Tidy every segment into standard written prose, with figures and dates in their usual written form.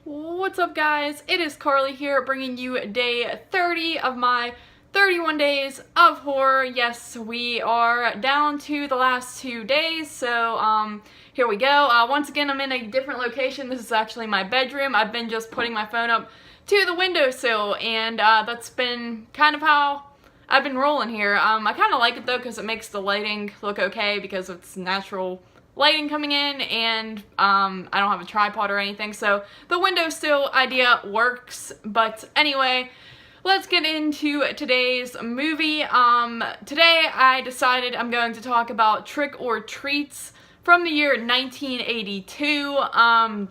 What's up, guys? It is Carly here, bringing you day 30 of my 31 days of horror. Yes, we are down to the last 2 days, so here we go. Once again, I'm in a different location. This is actually my bedroom. I've been just putting my phone up to the windowsill, and that's been kind of how I've been rolling here. I kind of like it though because it makes the lighting look okay because it's natural lighting coming in, and I don't have a tripod or anything, so the windowsill idea works. But anyway, let's get into today's movie. Today I decided I'm going to talk about Trick or Treats from the year 1982.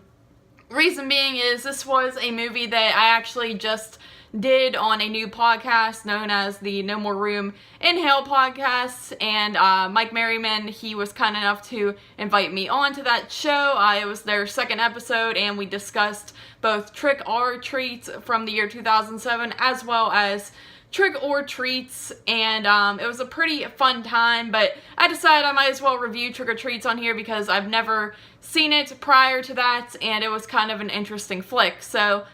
Reason being is this was a movie that I actually just did on a new podcast known as the No More Room in Hell podcast, and Mike Merriman, he was kind enough to invite me on to that show. It was their second episode, and we discussed both Trick or Treats from the year 2007 as well as Trick or Treats, and it was a pretty fun time, but I decided I might as well review Trick or Treats on here because I've never seen it prior to that, and it was kind of an interesting flick. So,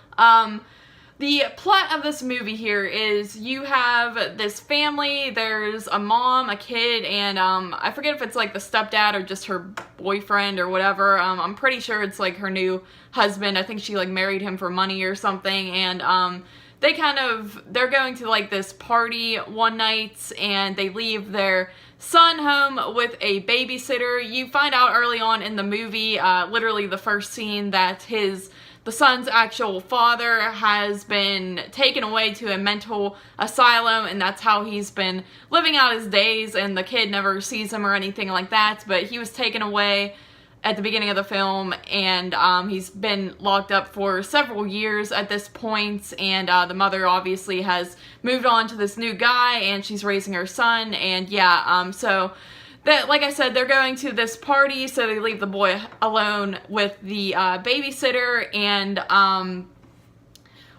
the plot of this movie here is you have this family. There's a mom, a kid, and I forget if it's like the stepdad or just her boyfriend or whatever. I'm pretty sure it's like her new husband. I think she like married him for money or something, and they're going to like this party one night, and they leave their son home with a babysitter. You find out early on in the movie, literally the first scene, that the son's actual father has been taken away to a mental asylum, and that's how he's been living out his days, and the kid never sees him or anything like that, but he was taken away at the beginning of the film, and he's been locked up for several years at this point, and the mother obviously has moved on to this new guy, and she's raising her son, and yeah, so that, like I said, they're going to this party, so they leave the boy alone with the babysitter, and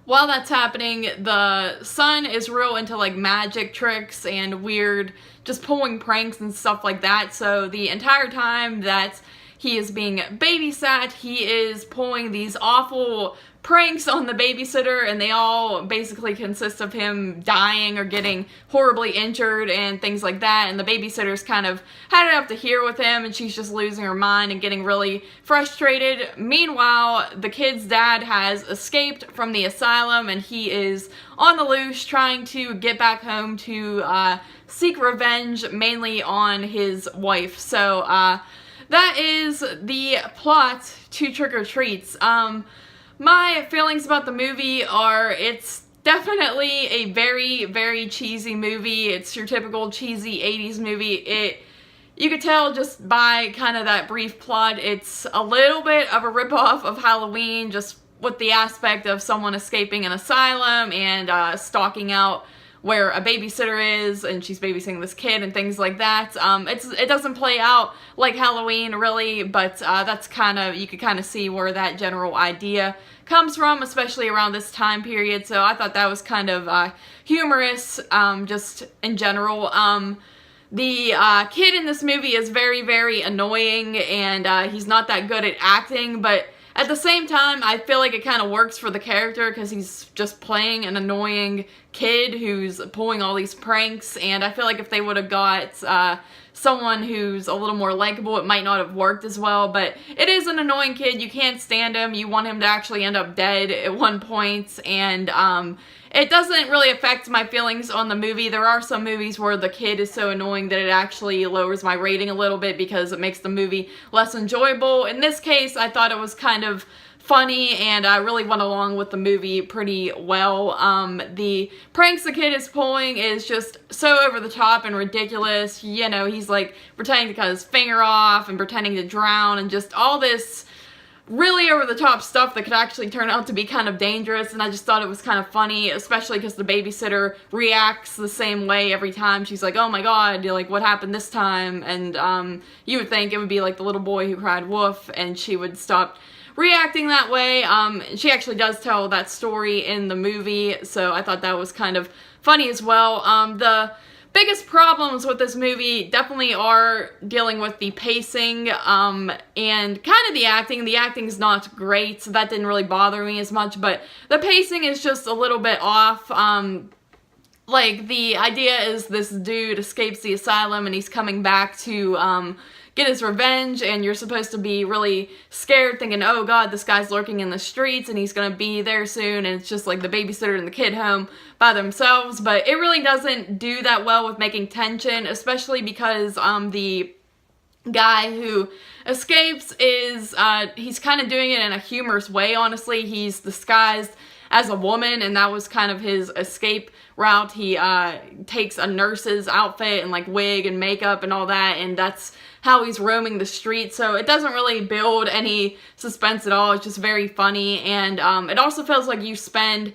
while that's happening, the son is real into like magic tricks and weird, just pulling pranks and stuff like that, so the entire time that he is being babysat, he is pulling these awful pranks on the babysitter, and they all basically consist of him dying or getting horribly injured and things like that, and the babysitter's kind of had it up to here with him, and she's just losing her mind and getting really frustrated. Meanwhile, the kid's dad has escaped from the asylum, and he is on the loose trying to get back home to seek revenge, mainly on his wife. So, that is the plot to Trick or Treats. My feelings about the movie are, it's definitely a very, very cheesy movie. It's your typical cheesy 80s movie. You could tell just by kind of that brief plot, it's a little bit of a ripoff of Halloween, just with the aspect of someone escaping an asylum and stalking out where a babysitter is, and she's babysitting this kid and things like that. It doesn't play out like Halloween really, but that's kind of, you could kind of see where that general idea comes from, especially around this time period. So I thought that was kind of humorous, just in general. The kid in this movie is very, very annoying, and he's not that good at acting, but at the same time, I feel like it kind of works for the character because he's just playing an annoying kid who's pulling all these pranks, and I feel like if they would have got someone who's a little more likable, it might not have worked as well. But it is an annoying kid. You can't stand him. You want him to actually end up dead at one point, and it doesn't really affect my feelings on the movie. There are some movies where the kid is so annoying that it actually lowers my rating a little bit because it makes the movie less enjoyable. In this case, I thought it was kind of funny, and I really went along with the movie pretty well. The pranks the kid is pulling is just so over the top and ridiculous. You know, he's like pretending to cut his finger off and pretending to drown, and just all this really over-the-top stuff that could actually turn out to be kind of dangerous, and I just thought it was kind of funny, especially because the babysitter reacts the same way every time. She's like, oh my god, like, what happened this time? And you would think it would be like the little boy who cried wolf, and she would stop reacting that way. She actually does tell that story in the movie, so I thought that was kind of funny as well. The biggest problems with this movie definitely are dealing with the pacing and kind of the acting. The acting's not great, so that didn't really bother me as much, but the pacing is just a little bit off. Like, the idea is this dude escapes the asylum and he's coming back to get his revenge, and you're supposed to be really scared thinking, oh god, this guy's lurking in the streets and he's gonna be there soon, and it's just like the babysitter and the kid home by themselves. But it really doesn't do that well with making tension, especially because the guy who escapes is he's kind of doing it in a humorous way. Honestly, he's disguised as a woman, and that was kind of his escape route. He takes a nurse's outfit and like wig and makeup and all that, and that's how he's roaming the streets. So it doesn't really build any suspense at all. It's just very funny, and it also feels like you spend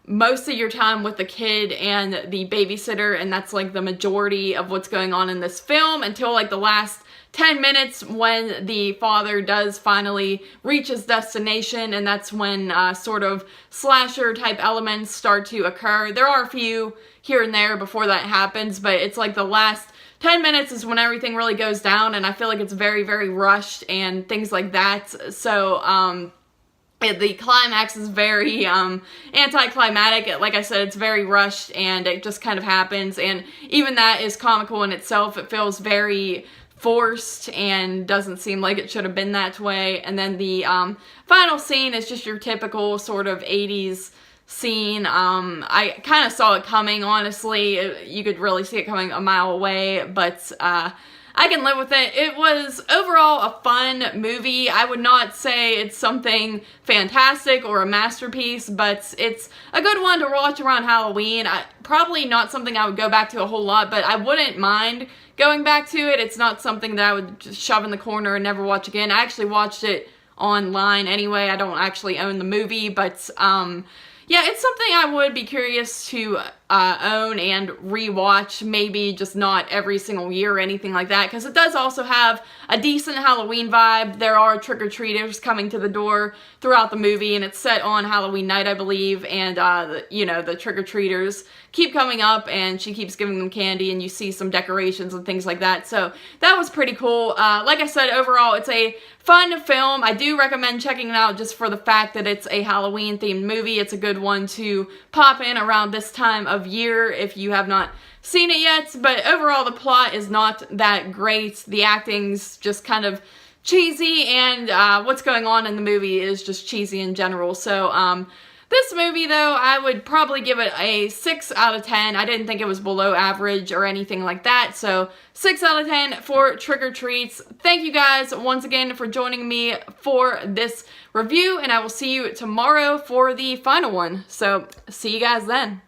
most of your time with the kid and the babysitter, and that's like the majority of what's going on in this film until like the last 10 minutes when the father does finally reach his destination, and that's when sort of slasher type elements start to occur. There are a few here and there before that happens, but it's like the last 10 minutes is when everything really goes down, and I feel like it's very, very rushed and things like that. So, the climax is very anticlimactic. Like I said, it's very rushed and it just kind of happens, and even that is comical in itself. It feels very forced and doesn't seem like it should have been that way. And then the final scene is just your typical sort of 80s scene. I kind of saw it coming, honestly. You could really see it coming a mile away, but I can live with it. It was overall a fun movie. I would not say it's something fantastic or a masterpiece, but it's a good one to watch around Halloween. Probably not something I would go back to a whole lot, but I wouldn't mind going back to it. It's not something that I would just shove in the corner and never watch again. I actually watched it online anyway. I don't actually own the movie, but yeah, it's something I would be curious to own and rewatch, maybe just not every single year or anything like that, because it does also have a decent Halloween vibe. There are trick-or-treaters coming to the door throughout the movie, and it's set on Halloween night, I believe, and you know, the trick-or-treaters keep coming up, and she keeps giving them candy, and you see some decorations and things like that, so that was pretty cool. Like I said, overall, it's a fun film. I do recommend checking it out just for the fact that it's a Halloween-themed movie. It's a good one to pop in around this time of year if you have not seen it yet, but overall the plot is not that great. The acting's just kind of cheesy, and what's going on in the movie is just cheesy in general. So this movie, though, I would probably give it a 6 out of 10. I didn't think it was below average or anything like that, so 6 out of 10 for Trick or Treats. Thank you guys once again for joining me for this review, and I will see you tomorrow for the final one. So, see you guys then.